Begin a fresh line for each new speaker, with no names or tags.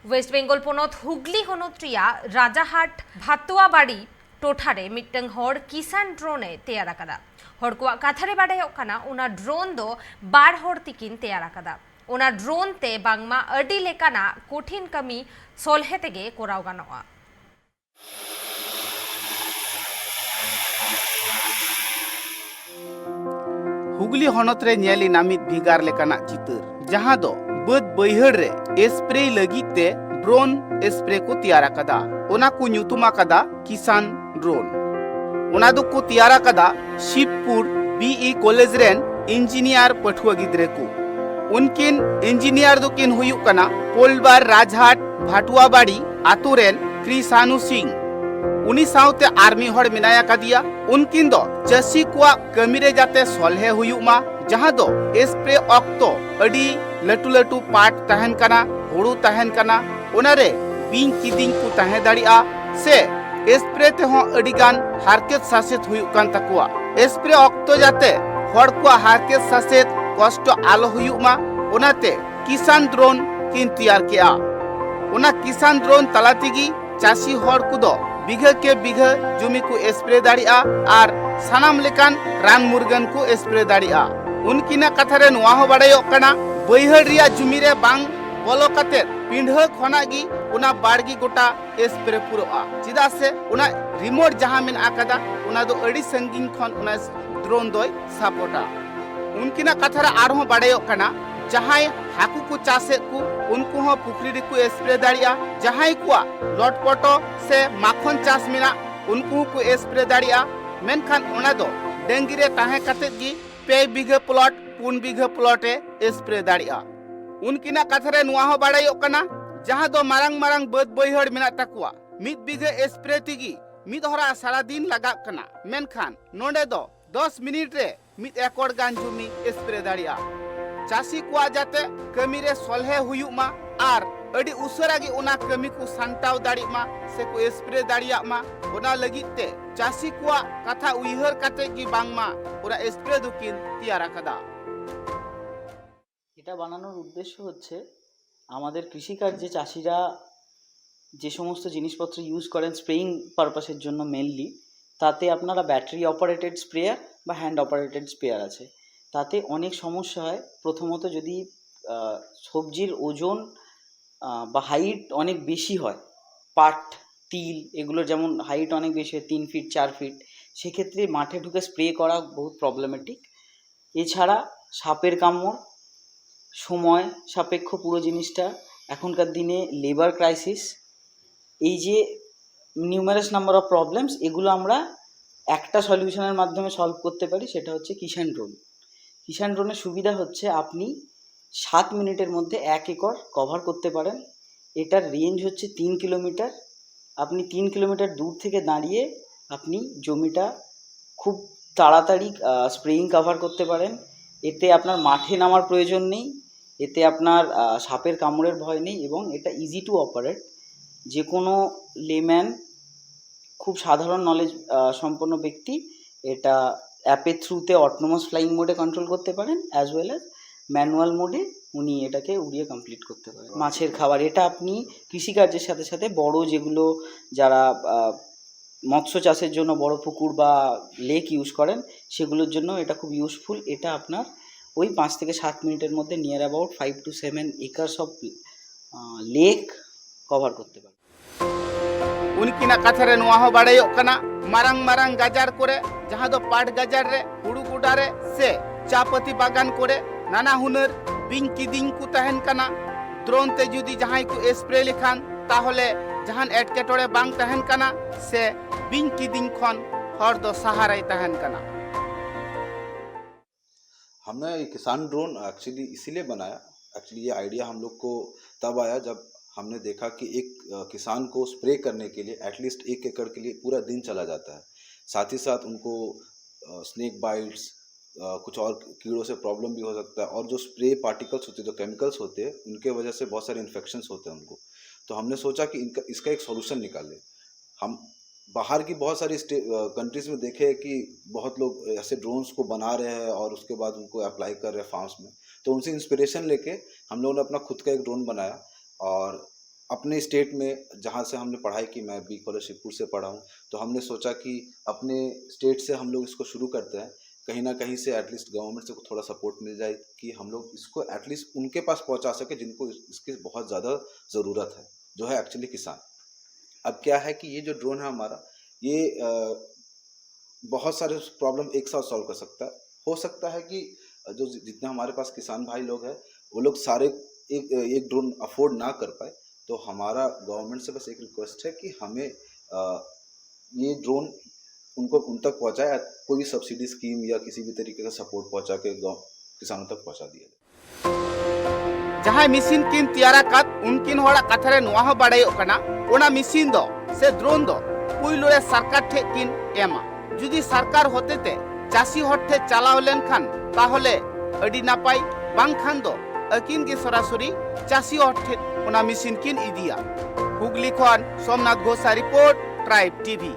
Waste Bengal पनत Hooghly हनत Rajarhat भातुआबाड़ी टोठारे मिट्टन हर किसान ड्रोने तैयार आकादा हर को कथारे बाडायोग काना उना ड्रोन दो बार हर तिकिन तैयार आकादा उना ड्रोन ते बांगमा अडी लेकाना कठिन कमी सोलहे तेगे कोराव गानोआ।
हुगली हनत रे नेली नामित भिगार लेकाना चितर जहां दो बद बैहड़ रे स्प्रे लगित ते ड्रोन स्प्रे को तैयार आकादा ओना को ᱧᱩᱛᱩᱢ आकादा किसान ड्रोन ओना दो को तैयार आकादा शिवपुर बीई कॉलेज रेन इंजीनियर पठुआ गिद्रे को उनकिन इंजीनियर दो किन हुयुक कना पोलबार राजहाट भाटुआबाड़ी आतु रेन कृषानु सिंह उनी साउते आर्मी हड़ मिनाया कादिया उनकिन दो चासी कुआ कमी रे जाते सोलहे हुयुक मा जहां दो स्प्रे ऑक्तो अडी लटू लटू पाट तहन कना हुड़ू तहन कना ओनारे बिंग किदिंग को तहे दाड़िया से स्प्रे ते हो अडिगान हारकेत सासेत हुयुक कान तकुआ स्प्रे ऑक्तो जाते हड़ कुआ हारकेत सासेत कष्ट आलो हुयुक मा ओनाते किसान ड्रोन किन तैयार किया ओना किसान ड्रोन तलातिगी चासी हड़ कुदो बिघा के बिघा जुमी को स्प्रे दाड़िया आर सानाम लेकान रान मुर्गन को स्प्रे दाड़िया उनकिना कथारे नुआ हो बाड़ायोग कना बैहड़ रिया जुमी रे बांग बोलो कते पिंढा खनागी उना बाड़गी गोटा स्प्रे पुरोआ चिदा से उना रिमोट जहां मेन आकादा उना दो अड़ी संगिन खन उना ड्रोन दोय सपोर्टा उनकिना कथारे आरहो बाड़ायोग कना जहां हाकू को चासे को उनको हो पुखरी को स्प्रे दाड़िया जहां को लटपटो से माखन चास मिना उनको को स्प्रे दाड़िया मेनखान उना दो डेंगिरे ताहे कते गी 2 बीघा प्लॉट 4 बीघा प्लॉटे स्प्रे दाड़िया उनकिना कथारे नुआ हो बाड़ायोग कना जहां दो मारंग मारंग बद बैहड़ मेना तकुआ 1 बीघा स्प्रे तिगी मिद हरा सारा दिन लगा कना मेनखान नोंडे दो 10 मिनिट रे 1 एकड़ गान जुमी स्प्रे दाड़िया चासी को जाते कमी रे सोलहे हुयुक मा आर अडी उसरा गी उना कमी को सांताव दाड़ी मा से को स्प्रे दाड़िया मा ओना लगिते चासी को कथा उइहर काते गी बांगमा ओरा स्प्रे दुकिन तैयार आकादा
এটা বানানোর উদ্দেশ্য হচ্ছে আমাদের কৃষিকার্যে চাষিরা যে সমস্ত জিনিসপত্র ইউজ করেন স্প্রেইং পারপাসের জন্য মেনলি তাতে আপনারা ব্যাটারি অপারেটেড স্প্রেয়ার বা হ্যান্ড অপারেটেড স্প্রেয়ার আছে তাতে অনেক সমস্যা হয় প্রথমত যদি সবজির ওজন বা হাইট অনেক বেশি হয় পাট তিল এগুলোর যেমন হাইট অনেক বেশি হয় 3 ফিট 4 ফিট সেক্ষেত্রে মাঠে ঢুকে স্প্রে করা বহুত প্রবলেমেটিক এছাড়া সাপের কামড় সময় সাপেক্ষ পুরো জিনিসটা এখনকার দিনে লেবার ক্রাইসিস এই যে নিউমারাস নাম্বার অফ প্রবলেমস এগুলো আমরা একটা সলিউশনের মাধ্যমে সলভ করতে পারি সেটা হচ্ছে কিষান ড্রোন কিষান ড্রোনের সুবিধা হচ্ছে আপনি 7 মিনিটের মধ্যে 1 একর কভার করতে পারেন এটার রেঞ্জ হচ্ছে 3 কিলোমিটার আপনি 3 কিলোমিটার দূর থেকে দাঁড়িয়ে আপনি জমিটা খুব তাড়াতাড়ি স্প্রেইং কভার করতে পারেন এতে আপনার মাঠে নামার প্রয়োজন নেই এতে আপনার সাপের কামড়ের ভয় নেই এবং এটা ইজি টু অপারেট যে কোনো লেম্যান খুব সাধারণ নলেজ সম্পন্ন ব্যক্তি এটা অ্যাপের থ্রুতে অটোনোমাস ফ্লাইং মোডে কন্ট্রোল করতে পারেন অ্যাজ ওয়েল অ্যাজ ম্যানুয়াল মোডে উনি এটাকে উড়িয়ে কমপ্লিট করতে পারেন মাছের খাবার এটা আপনি কৃষিকার্যের সাথে সাথে বড় যেগুলো যারা মৎস্য চাষের জন্য বড় পুকুর বা লেক ইউজ করেন সেগুলোর জন্য এটা খুব ইউজফুল এটা আপনার ওই 5 থেকে 7 মিনিটের মধ্যে near about 5 to 7 acres of lake cover করতে পারে
उनकिना कथारे नुआ हो बाड़ायोग कना मारंग मारंग गाजार करे जहां दो पाट गाजार रे हुड़ू गुडा रे से चापती बागान करे नाना हुनर बिंग किदिंग को तहन कना ड्रोन ते जुदी जहां को स्प्रे लिखान ताहले जहान एटकेटोड़े बांग तहन कना से बिंग किदिंग खन हर दो सहाराय तहन कना
हमने ये किसान ड्रोन एक्चुअली इसीलिए बनाया एक्चुअली ये आइडिया हम लोग को तब आया जब हमने देखा कि एक किसान को स्प्रे करने के लिए एटलीस्ट 1 एकड़ के लिए पूरा दिन चला जाता है साथ ही साथ उनको स्नेक बाइट्स कुछ और कीड़ों से प्रॉब्लम भी हो सकता है और जो स्प्रे पार्टिकल्स होते हैं जो केमिकल्स होते हैं उनके वजह से बहुत सारे इन्फेक्शंस होते हैं उनको तो हमने सोचा कि इसका एक सॉल्यूशन निकालें हम बाहर की बहुत सारी कंट्रीज़ में देखे कि बहुत लोग ऐसे ड्रोन्स को बना रहे हैं और उसके बाद उनको अप्लाई कर रहे हैं फार्म्स में तो उनसे इंस्पिरेशन लेके हम लोगों ने अपना खुद का एक ड्रोन बनाया और अपने स्टेट में जहाँ से हमने पढ़ाई की, मैं बी कॉलेज शिवपुर से पढ़ा हूँ, तो हमने सोचा कि अपने स्टेट से हम लोग इसको शुरू करते हैं, कहीं ना कहीं से एटलीस्ट गवर्नमेंट से थोड़ा सपोर्ट मिल जाए कि हम लोग इसको एटलीस्ट उनके पास पहुँचा सके जिनको इसकी बहुत ज़्यादा ज़रूरत है, जो है एक्चुअली किसान। अब क्या है कि ये जो ड्रोन है हमारा, ये बहुत सारे प्रॉब्लम एक साथ सॉल्व कर सकता है। हो सकता है कि जो जितने हमारे पास किसान भाई लोग हैं वो लोग सारे एक ड्रोन अफोर्ड ना कर पाए, तो हमारा गवर्नमेंट से बस एक रिक्वेस्ट है कि हमें ये ड्रोन उनको उन तक पहुँचाए, कोई भी सब्सिडी स्कीम या किसी भी तरीके का सपोर्ट पहुँचा के किसानों तक पहुँचा दिया जाए।
जहां मिसिन किन तियारा कात उनकिन होड़ा कथारे नोआ हो बाड़ायो कना ओना मिसिन दो से ड्रोन दो पुइलो रे सरकार ठे किन एमा जुदी सरकार होते ते चासी हर ठे चालाव लेन खान ताहले अडी नापाई बांग खान दो अकिन के सरासरी चासी हर ठे ओना मिसिन किन इदिया। हुगली खन सोमनाथ घोषा रिपोर्ट ट्राइब टीवी।